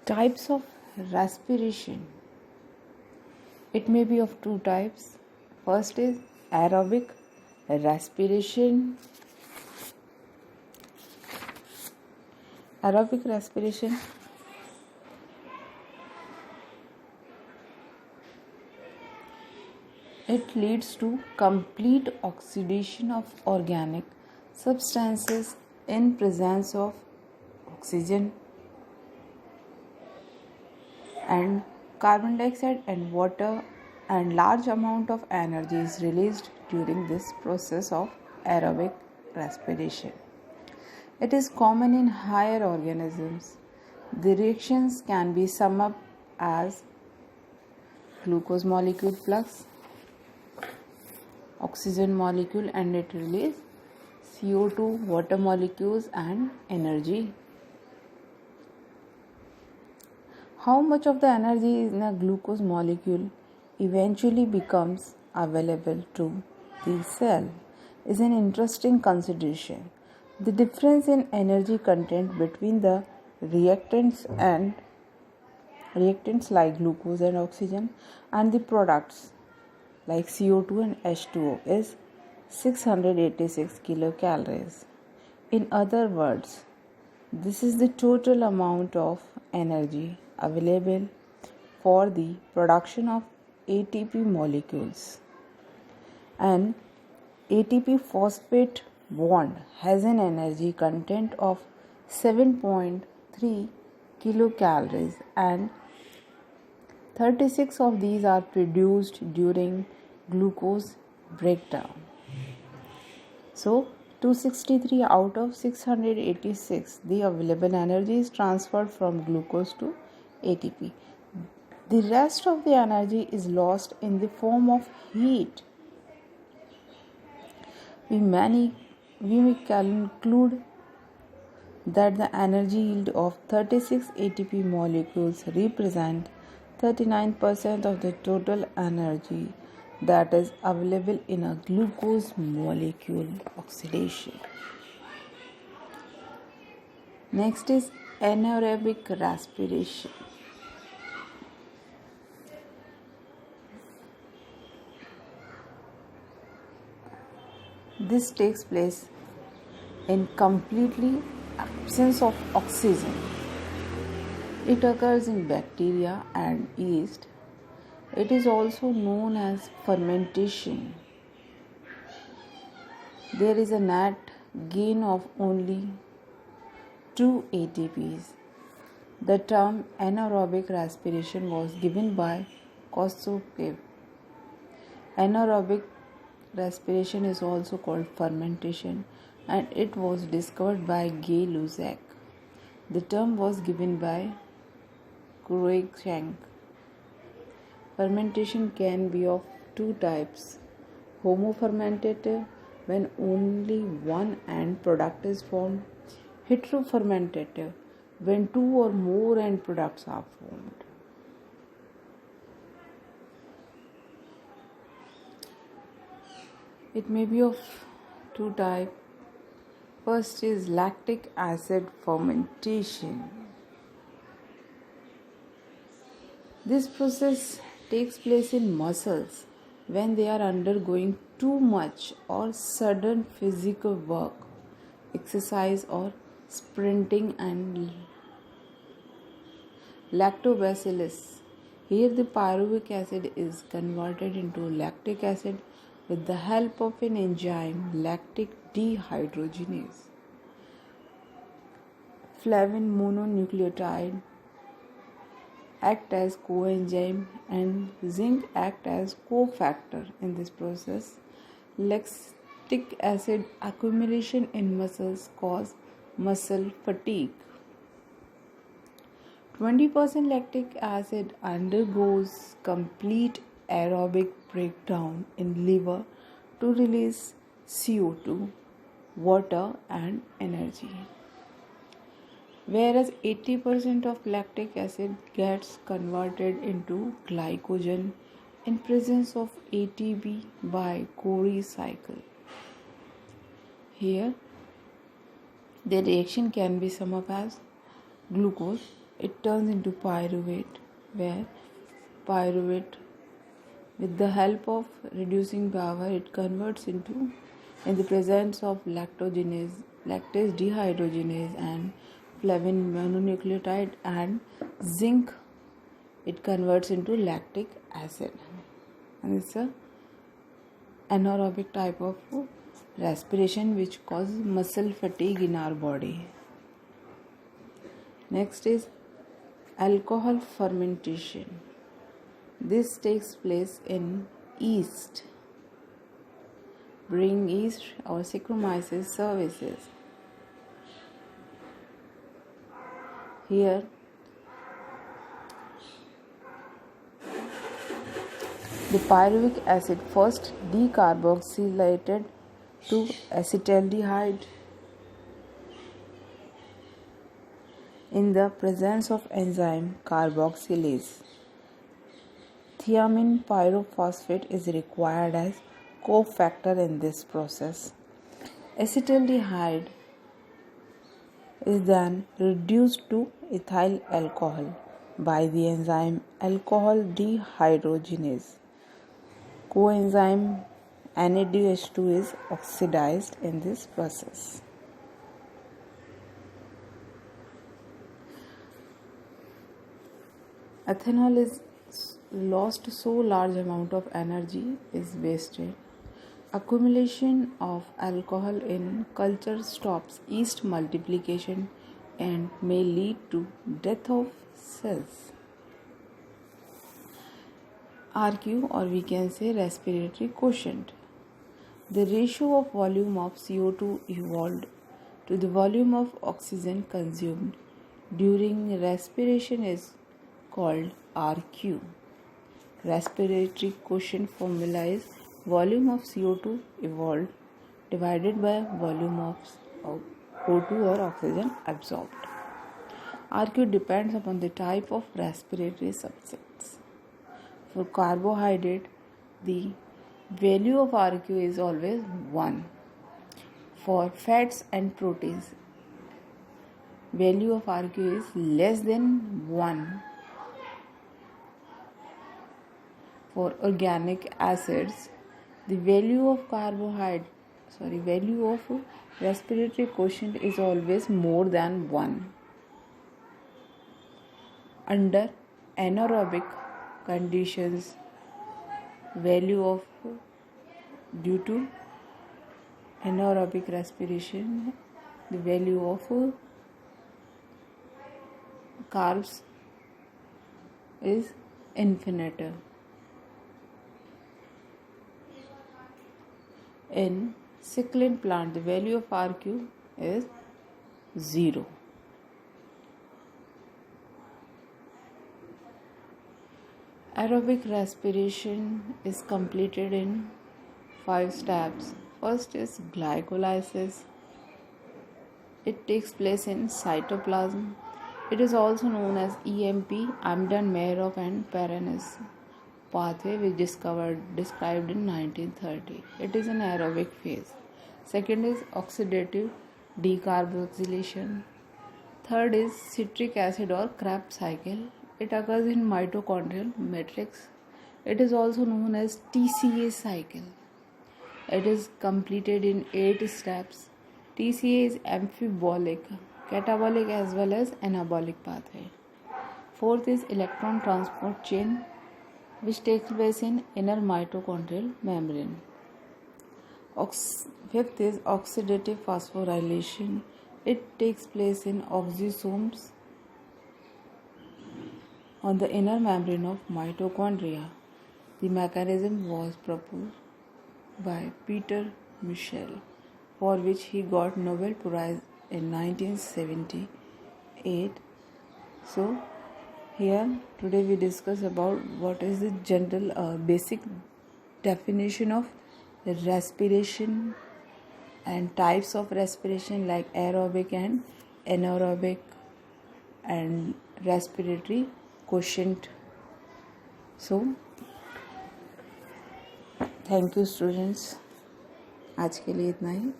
Types of respiration. It may be of two types. First is aerobic respiration. Aerobic respiration it leads to complete oxidation of organic substances in presence of oxygen and carbon dioxide and water, and large amount of energy is released during this process of aerobic respiration. It is common in higher organisms. The reactions can be summed up as glucose molecule plus oxygen molecule, and it releases CO2, water molecules and energy. How much of the energy in a glucose molecule eventually becomes available to the cell is an interesting consideration. The difference in energy content between the reactants like glucose and oxygen and the products like CO2 and H2O is 686 kilocalories. In other words, this is the total amount of energy available for the production of ATP molecules. An ATP phosphate bond has an energy content of 7.3 kilocalories, and 36 of these are produced during glucose breakdown. So 263 out of 686, the available energy is transferred from glucose to ATP. The rest of the energy is lost in the form of heat. We may conclude that the energy yield of 36 ATP molecules represent 39% of the total energy that is available in a glucose molecule oxidation. Next is anaerobic respiration. This takes place in completely absence of oxygen. It occurs in bacteria and yeast. It is also known as fermentation. There is a net gain of only 2 ATPs. The term anaerobic respiration was given by Kostokev. Anaerobic respiration is also called fermentation, and it was discovered by Gay-Lussac. The term was given by Cruikshank. Fermentation can be of two types: homofermentative, when only one end product is formed; heterofermentative, when two or more end products are formed. It may be of two types. First is lactic acid fermentation. This process takes place in muscles when they are undergoing too much or sudden physical work, exercise or sprinting, and lactobacillus. Here the pyruvic acid is converted into lactic acid with the help of an enzyme, lactic dehydrogenase. Flavin mononucleotide act as coenzyme and zinc act as cofactor in this process. Lactic acid accumulation in muscles cause muscle fatigue. 20% lactic acid undergoes complete aerobic breakdown in liver to release CO2, water and energy. Whereas 80% of lactic acid gets converted into glycogen in presence of ATP by Cori cycle. Here, the reaction can be summed up as glucose it turns into pyruvate, where pyruvate, with the help of reducing power, it converts into, in the presence of lactase dehydrogenase and flavin mononucleotide and zinc, it converts into lactic acid. And it's a anaerobic type of respiration which causes muscle fatigue in our body. Next is alcohol fermentation. This takes place in yeast. Brewing yeast or Saccharomyces cerevisiae. Here, the pyruvic acid first decarboxylated to acetaldehyde in the presence of enzyme carboxylase. Thiamine pyrophosphate is required as cofactor in this process. Acetaldehyde is then reduced to ethyl alcohol by the enzyme alcohol dehydrogenase. Coenzyme NADH2 is oxidized in this process. Ethanol is lost, so large amount of energy is wasted. Accumulation of alcohol in culture stops yeast multiplication and may lead to death of cells. RQ, or we can say respiratory quotient. The ratio of volume of CO2 evolved to the volume of oxygen consumed during respiration is called RQ. Respiratory quotient formula is volume of CO2 evolved divided by volume of O2 or oxygen absorbed. RQ depends upon the type of respiratory substance. For carbohydrate, the value of RQ is always 1. For fats and proteins, value of RQ is less than 1. For organic acids, the value of respiratory quotient is always more than 1. Under anaerobic conditions, due to anaerobic respiration, the value of carbs is infinite. In succulent plant, the value of RQ is 0. Aerobic respiration is completed in 5 steps. First is glycolysis. It takes place in cytoplasm. It is also known as EMP, Embden-Meyerhof and Paranis pathway, which described in 1930. It is an aerobic phase. Second is oxidative decarboxylation. Third is citric acid or Krebs cycle. It occurs in mitochondrial matrix. It is also known as TCA cycle. It is completed in 8 steps. TCA is amphibolic, catabolic as well as anabolic pathway. Fourth is electron transport chain, which takes place in inner mitochondrial membrane. Fifth is oxidative phosphorylation. It takes place in oxysomes on the inner membrane of mitochondria. The mechanism was proposed by Peter Michel, for which he got Nobel Prize in 1978. So here today we discuss about what is the general basic definition of respiration and types of respiration like aerobic and anaerobic and respiratory quotient. So thank you students, आज के लिए इतना ही.